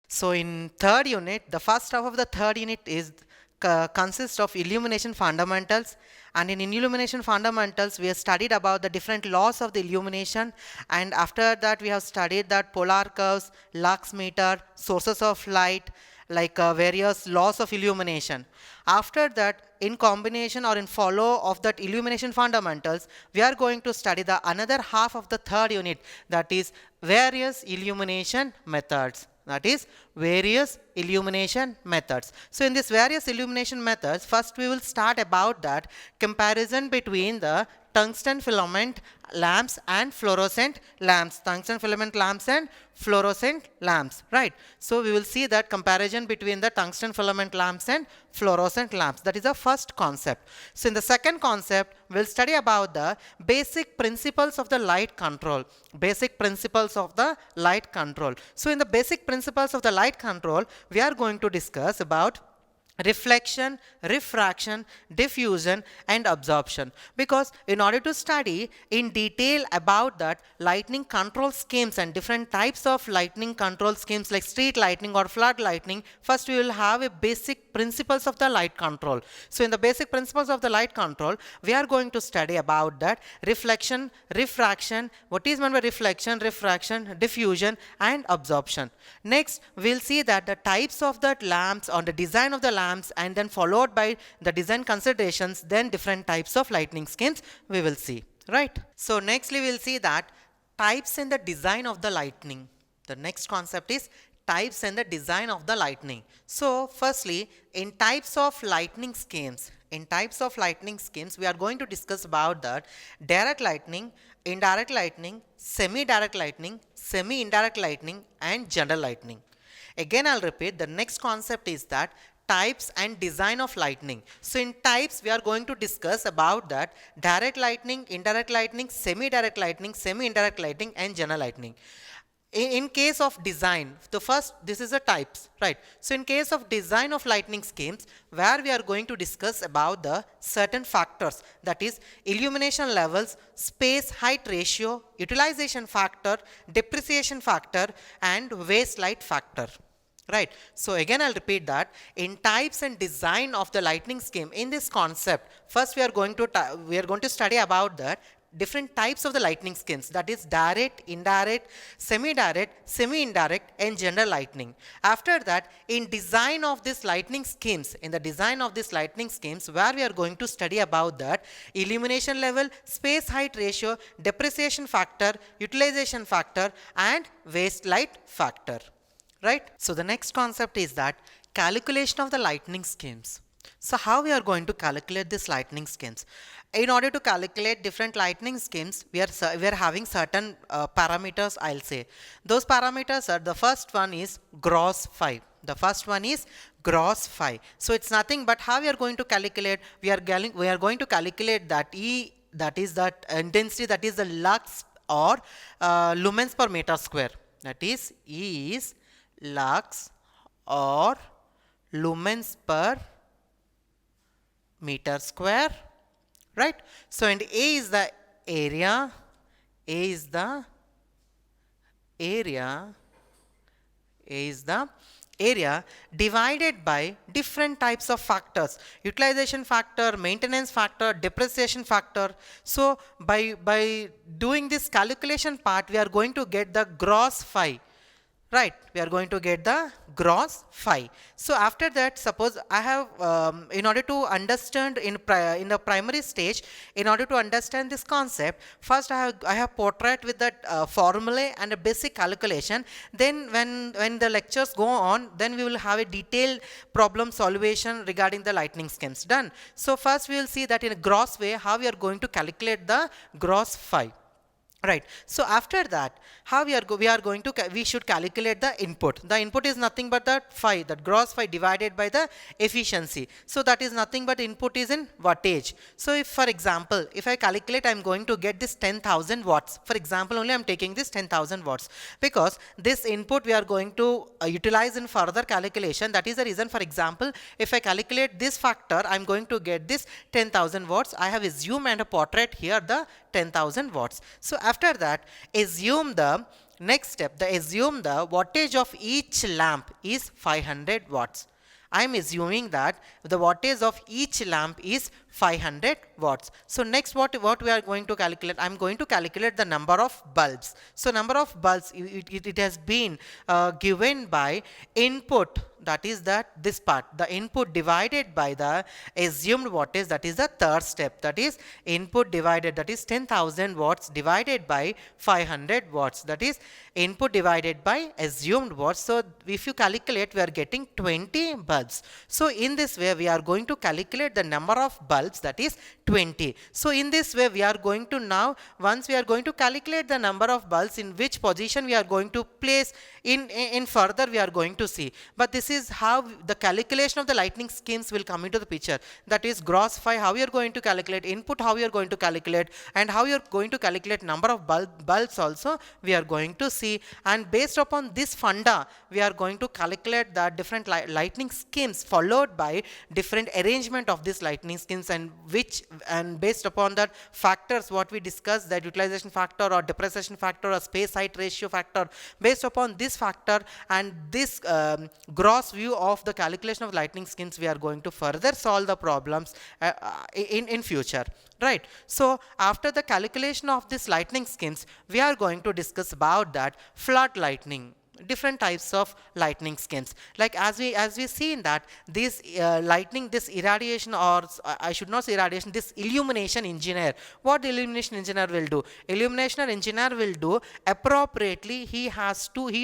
So in third unit, the first half of the third unit is consists of illumination fundamentals, and in illumination fundamentals we have studied about the different laws of the illumination, and after that we have studied that polar curves, lux meter, sources of light, like various laws of illumination. After that, in combination or in follow of that illumination fundamentals, we are going to study the another half of the third unit, that is various illumination methods. That is various illumination methods. So in this various illumination methods, first we will start about that comparison between the tungsten filament lamps and fluorescent lamps, tungsten filament lamps and fluorescent lamps, right? So we will see that comparison between the tungsten filament lamps and fluorescent lamps. That is the first concept. So in the second concept, we'll study about the basic principles of the light control. Basic principles of the light control. So in the basic principles of the light control, we are going to discuss about reflection, refraction, diffusion and absorption, because in order to study in detail about that lightning control schemes and different types of lightning control schemes like street lightning or flood lightning, first we will have a basic principles of the light control. So in the basic principles of the light control, we are going to study about that reflection, refraction, what is meant by reflection, refraction, diffusion and absorption. Next we'll see that the types of the lamps or the design of the lamps, and then followed by the design considerations, then different types of lightning schemes we will see, right? So nextly we'll see that types in the design of the lightning. The next concept is types and the design of the lightning. So firstly, in types of lightning schemes, we are going to discuss about that direct lightning, indirect lightning, semi-direct lightning, semi-indirect lightning and general lightning. Again I'll repeat, the next concept is that types and design of lightning. So in types we are going to discuss about that direct lightning, indirect lightning, semi-direct lightning, semi-indirect lightning and general lightning. In case of design, the first, this is the types, right? So in case of design of lightning schemes, where we are going to discuss about the certain factors, that is illumination levels, space height ratio, utilization factor, depreciation factor and waste light factor. Right. So again I'll repeat that in types and design of the lightning scheme, in this concept, first we are going to study about the different types of the lightning schemes, that is direct, indirect, semi-direct, semi-indirect and general lightning. After that, in design of this lightning schemes, where we are going to study about that illumination level, space height ratio, depreciation factor, utilization factor and waste light factor. Right? So the next concept is that calculation of the lightning schemes. So how we are going to calculate this lightning schemes? In order to calculate different lightning schemes, we are having certain parameters, I'll say. Those parameters are, the first one is gross phi. So it's nothing but how we are going to calculate, we are going to calculate that E, that is that intensity, that is the lux or lumens per meter square. That is E is lux or lumens per meter square, right? So and A is the area, divided by different types of factors, utilization factor, maintenance factor, depreciation factor. So by doing this calculation part, we are going to get the gross phi. Right, we are going to get the gross phi. So after that, suppose I have, in order to understand in the primary stage, in order to understand this concept, first I have portrait with that formula and a basic calculation. Then when the lectures go on, then we will have a detailed problem solution regarding the lightning schemes done. So first we will see that in a gross way how we are going to calculate the gross phi. Right. So after that, how we should calculate the input. The input is nothing but the phi, that gross phi divided by the efficiency. So that is nothing but input is in wattage. So if, for example, if I calculate, I am going to get this 10,000 watts. For example, only I am taking this 10,000 watts because this input we are going to utilize in further calculation. That is the reason. For example, if I calculate this factor, I am going to get this 10,000 watts. I have assumed and a portrait here the 10,000 watts. So after that, assume the Next step, the assume the wattage of each lamp is 500 watts. I am assuming that the wattage of each lamp is 500 watts. So next what we are going to calculate, I am going to calculate the number of bulbs. So number of bulbs, it has been given by input, that is that this part, the input divided by the assumed wattage, that is the third step, that is input divided, that is 10,000 watts divided by 500 watts, that is input divided by assumed watts. So if you calculate, we are getting 20 bulbs. So in this way we are going to calculate the number of bulbs, that is 20. So in this way we are going to now, once we are going to calculate the number of bulbs, in which position we are going to place in further we are going to see. But this is how the calculation of the lightning schemes will come into the picture, that is gross phi, how you are going to calculate, input how you are going to calculate, and how you are going to calculate number of bulbs also we are going to see. And based upon this funda we are going to calculate the different lightning schemes, followed by different arrangement of this lightning schemes, and based upon that factors what we discussed, that utilization factor or depreciation factor or space height ratio factor, based upon this factor and this gross view of the calculation of lightning schemes, we are going to further solve the problems in future, right? So after the calculation of this lightning schemes, we are going to discuss about that flood lightning, different types of lightning schemes. Like as we see in that, this lightning, this irradiation, or I should not say irradiation, this illumination engineer, what the illumination engineer will do, illumination engineer will do appropriately, he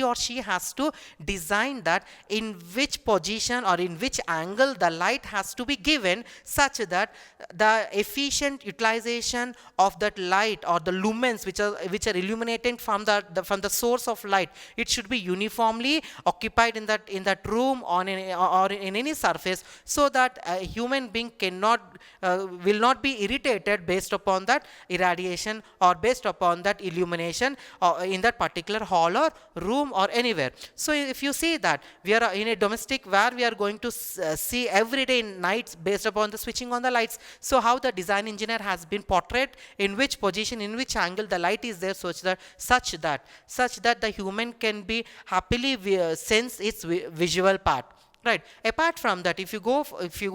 or she has to design that in which position or in which angle the light has to be given, such that the efficient utilization of that light or the lumens which are illuminating from the source of light, it should be uniformly occupied in that room or in any surface, so that a human being will not be irritated based upon that irradiation or based upon that illumination in that particular hall or room or anywhere. So if you see that we are in a domestic where we are going to see every day in nights based upon the switching on the lights, so how the design engineer has been portrayed, in which position, in which angle the light is there, such that the human can be happily sense its visual part, right? Apart from that, if you go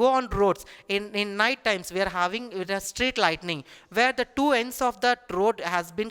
on roads in night times, we are having a street lighting, where the two ends of that road has been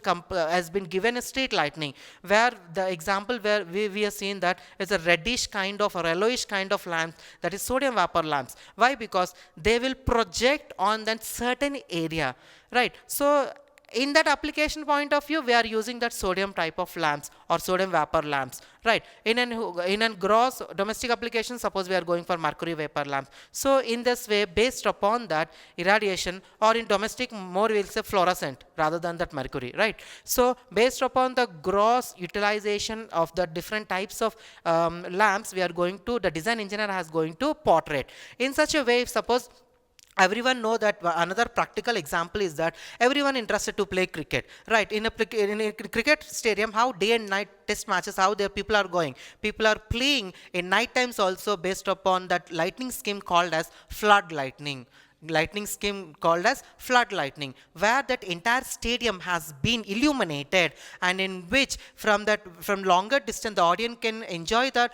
given a street lighting, where the example where we have seen that is a reddish kind of or yellowish kind of lamps, that is sodium vapor lamps. Why? Because they will project on that certain area, right? So in that application point of view, we are using that sodium type of lamps or sodium vapor lamps, right? In a gross domestic application, suppose we are going for mercury vapor lamps. So in this way, based upon that irradiation, or in domestic more we will say fluorescent rather than that mercury, right? So based upon the gross utilization of the different types of lamps, the design engineer has going to portray in such a way. If suppose everyone know that another practical example is that everyone interested to play cricket, right? In a cricket stadium, how day and night test matches, how their people are going, people are playing in night times also, based upon that lightning scheme called as flood lightning, where that entire stadium has been illuminated, and in which from longer distance the audience can enjoy that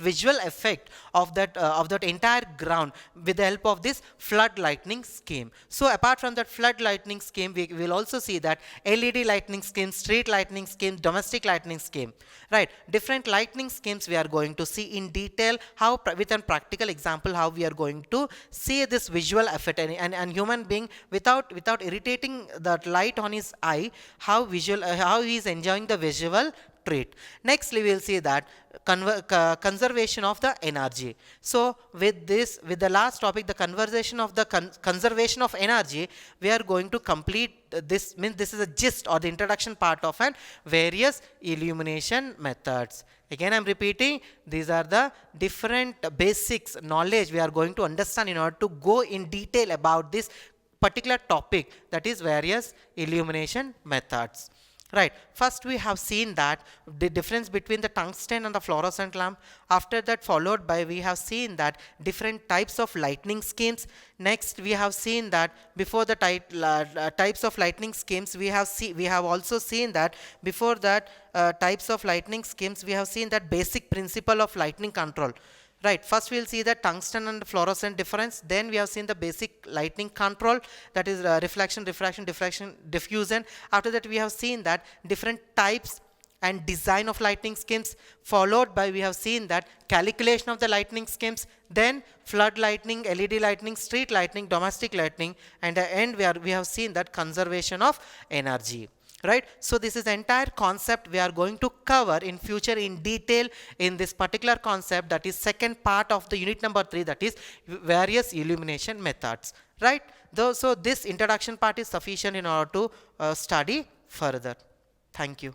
visual effect of that entire ground with the help of this flood lightning scheme. So apart from that flood lightning scheme, we will also see that LED lightning scheme, street lightning scheme, domestic lightning scheme, right? Different lightning schemes we are going to see in detail, how with a practical example, how we are going to see this visual effect, and human being without irritating that light on his eye, how he is enjoying the visual treat. Next we will see that conservation of the energy. So with the last topic, the conversation of the conservation of energy, we are going to complete this. Means this is a gist or the introduction part of an various illumination methods. Again, I am repeating, these are the different basics knowledge we are going to understand in order to go in detail about this particular topic, that is various illumination methods. Right. First, we have seen that the difference between the tungsten and the fluorescent lamp. After that, followed by we have seen that different types of lighting schemes. Next, we have seen that before the types of lighting schemes, we have also seen that before that types of lighting schemes, we have seen that basic principle of lighting control. Right, first we will see the tungsten and fluorescent difference, then we have seen the basic lighting control, that is reflection, refraction, diffraction, diffusion. After that we have seen that different types and design of lighting schemes, followed by we have seen that calculation of the lighting schemes, then flood lighting, LED lighting, street lighting, domestic lighting, and at the end we have seen that conservation of energy. Right, so this is the entire concept we are going to cover in future in detail in this particular concept, that is second part of the unit number 3, that is various illumination methods. Right, so this introduction part is sufficient in order to study further. Thank you.